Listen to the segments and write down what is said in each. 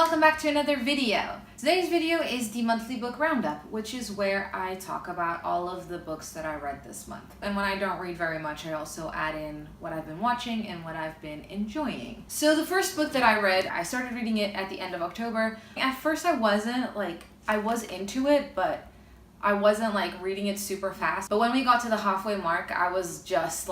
welcome back to another video. Today's video is the monthly book roundup, which is where I talk about all of the books that I read this month. And when I don't read very much, I also add in what I've been watching and what I've been enjoying. So the first book that I read, I started reading it at the end of October. At first I was into it, but I wasn't reading it super fast. But when we got to the halfway mark, I was just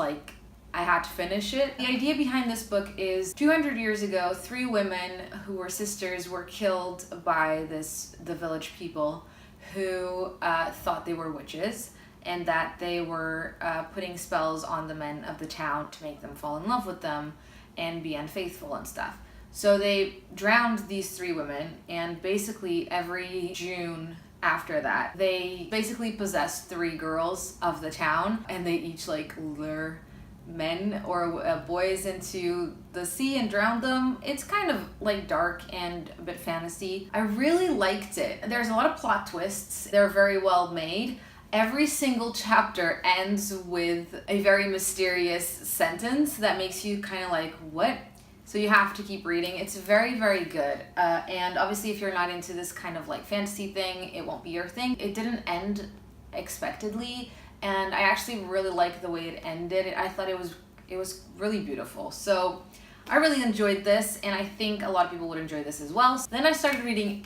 I had to finish it. The idea behind this book is 200 years ago, 3 women who were sisters were killed by the village people who thought they were witches and that they were putting spells on the men of the town to make them fall in love with them and be unfaithful and stuff. So they drowned these 3 women, and basically every June after that, they basically possessed 3 girls of the town, and they each lure men or boys into the sea and drown them. It's kind of dark and a bit fantasy. I really liked it. There's a lot of plot twists. They're very well made. Every single chapter ends with a very mysterious sentence that makes you kind of what? So you have to keep reading. It's very, very good. And obviously if you're not into this kind of fantasy thing, it won't be your thing. It didn't end expectedly, and I actually really liked the way it ended. I thought it was really beautiful. So I really enjoyed this, and I think a lot of people would enjoy this as well. So then I started reading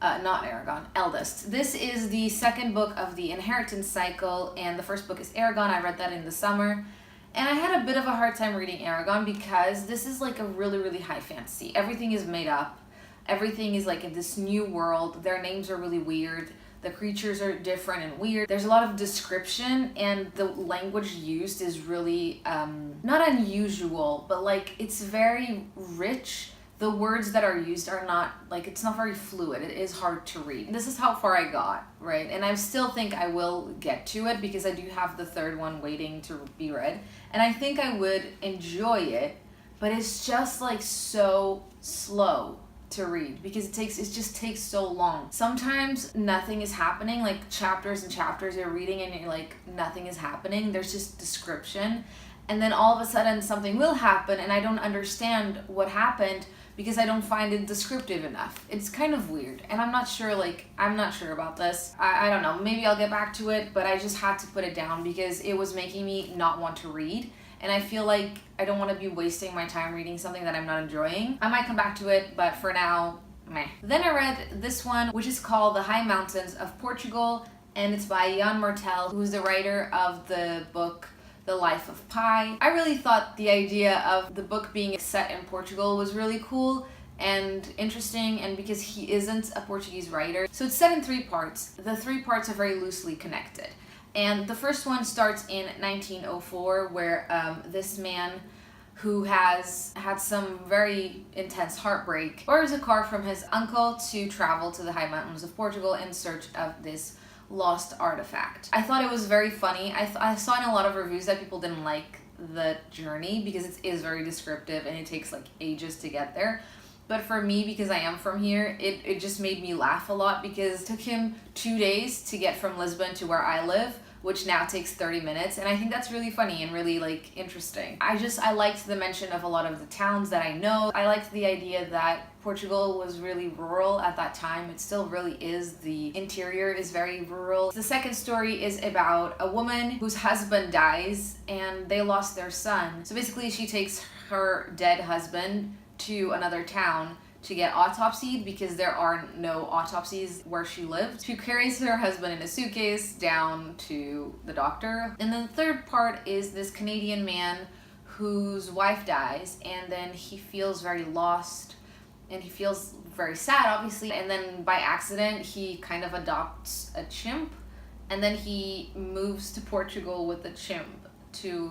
Eldest. This is the second book of the inheritance cycle, and the first book is Aragon. I read that in the summer. And I had a bit of a hard time reading Aragon because this is a really, really high fantasy. Everything is made up. Everything is in this new world. Their names are really weird. The creatures are different and weird. There's a lot of description, and the language used is really, not unusual, but it's very rich. The words that are used are not, it's not very fluid. It is hard to read. This is how far I got, right? And I still think I will get to it because I do have the third one waiting to be read. And I think I would enjoy it, but it's just so slow to read because it just takes so long. Sometimes nothing is happening, chapters and chapters you're reading and you're nothing is happening. There's just description. And then all of a sudden something will happen and I don't understand what happened because I don't find it descriptive enough. It's kind of weird, and I'm not sure about this. I don't know, maybe I'll get back to it, but I just had to put it down because it was making me not want to read, and I feel I don't want to be wasting my time reading something that I'm not enjoying. I might come back to it, but for now, meh. Then I read this one, which is called The High Mountains of Portugal, and it's by Yann Martel, who's the writer of the book The Life of Pi. I really thought the idea of the book being set in Portugal was really cool and interesting, and because he isn't a Portuguese writer. So it's set in 3 parts. The 3 parts are very loosely connected. And the first one starts in 1904, where this man who has had some very intense heartbreak borrows a car from his uncle to travel to the high mountains of Portugal in search of this lost artifact. I thought it was very funny. I saw in a lot of reviews that people didn't like the journey because it is very descriptive and it takes ages to get there. But for me, because I am from here, it just made me laugh a lot because it took him 2 days to get from Lisbon to where I live, which now takes 30 minutes. And I think that's really funny and really interesting. I liked the mention of a lot of the towns that I know. I liked the idea that Portugal was really rural at that time. It still really is. The interior is very rural. The second story is about a woman whose husband dies and they lost their son. So basically she takes her dead husband to another town to get autopsied because there are no autopsies where she lived. She carries her husband in a suitcase down to the doctor. And then the third part is this Canadian man whose wife dies, and then he feels very lost and he feels very sad, obviously. And then by accident, he kind of adopts a chimp, and then he moves to Portugal with the chimp to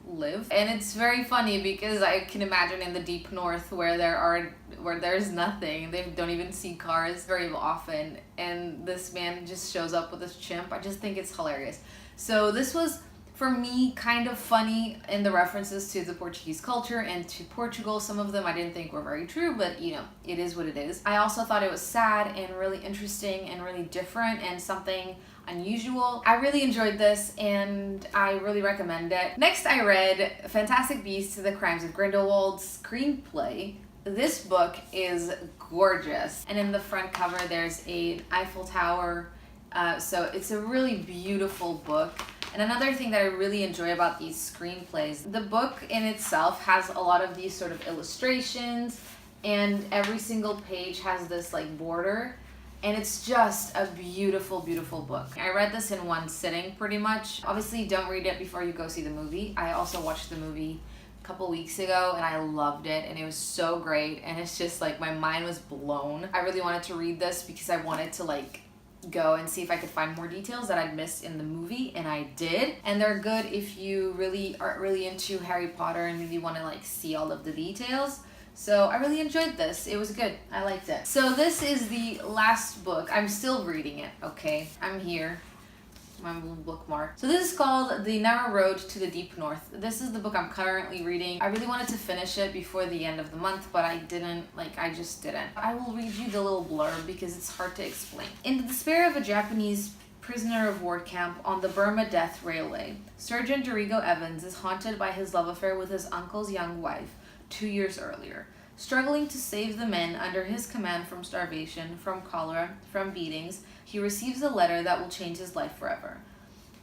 live. And it's very funny because I can imagine in the deep north where there's nothing, they don't even see cars very often, and this man just shows up with this chimp. I just think it's hilarious. So this was, for me, kind of funny in the references to the Portuguese culture and to Portugal. Some of them I didn't think were very true, but it is what it is. I also thought it was sad and really interesting and really different and something unusual. I really enjoyed this and I really recommend it. Next I read Fantastic Beasts: The Crimes of Grindelwald Screenplay. This book is gorgeous. And in the front cover, there's an Eiffel Tower. So it's a really beautiful book. And another thing that I really enjoy about these screenplays, the book in itself has a lot of these sort of illustrations, and every single page has this like border, and it's just a beautiful, beautiful book. I read this in one sitting pretty much. Obviously, don't read it before you go see the movie. I also watched the movie a couple weeks ago and I loved it, and it was so great, and it's just like my mind was blown. I really wanted to read this because I wanted to like go and see if I could find more details that I'd missed in the movie, and I did. And they're good if you really aren't really into Harry Potter and really want to like see all of the details. So I really enjoyed this. It was good. I liked it. So this is the last book. I'm still reading it, okay? I'm here. My little bookmark. So this is called The Narrow Road to the Deep North. This is the book I'm currently reading. I really wanted to finish it before the end of the month, but I just didn't. I will read you the little blurb because it's hard to explain. In the despair of a Japanese prisoner of war camp on the Burma Death Railway, Surgeon Dorigo Evans is haunted by his love affair with his uncle's young wife 2 years earlier. Struggling to save the men under his command from starvation, from cholera, from beatings, he receives a letter that will change his life forever.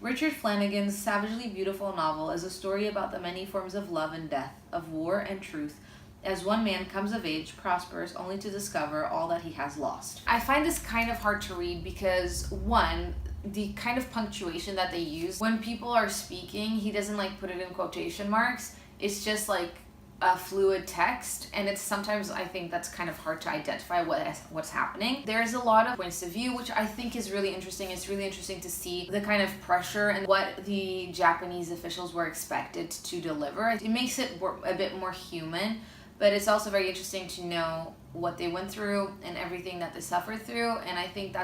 Richard Flanagan's savagely beautiful novel is a story about the many forms of love and death, of war and truth, as one man comes of age, prospers, only to discover all that he has lost. I find this kind of hard to read because, one, the kind of punctuation that they use, when people are speaking, he doesn't like put it in quotation marks. It's just like a fluid text, and it's sometimes, I think that's kind of hard to identify what's happening. There's a lot of points of view, which I think is really interesting. It's really interesting to see the kind of pressure and what the Japanese officials were expected to deliver. It makes it a bit more human, but it's also very interesting to know what they went through and everything that they suffered through, and I think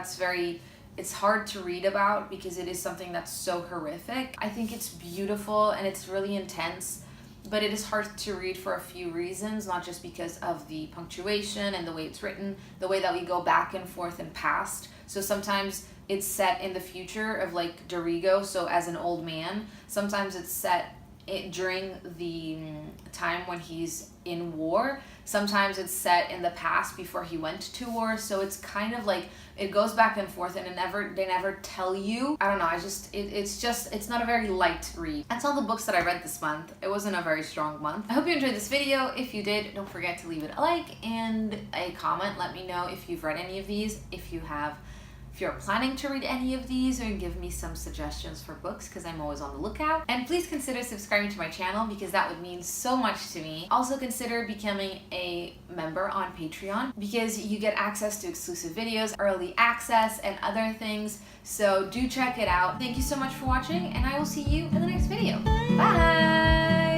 it's hard to read about because it is something that's so horrific. I think it's beautiful and it's really intense, but it is hard to read for a few reasons, not just because of the punctuation and the way it's written, the way that we go back and forth and past. So sometimes it's set in the future of like Dorigo, so as an old man. Sometimes it's set during the time when he's in war. Sometimes it's set in the past before he went to war. So it's kind of like it goes back and forth, and they never tell you. I don't know. It's not a very light read. That's all the books that I read this month. It wasn't a very strong month. I hope you enjoyed this video. If you did, don't forget to leave it a like and a comment. Let me know if you've read any of these. If you're planning to read any of these, or give me some suggestions for books, because I'm always on the lookout. And please consider subscribing to my channel because that would mean so much to me. Also consider becoming a member on Patreon because you get access to exclusive videos, early access, and other things. So do check it out. Thank you so much for watching, and I will see you in the next video. Bye!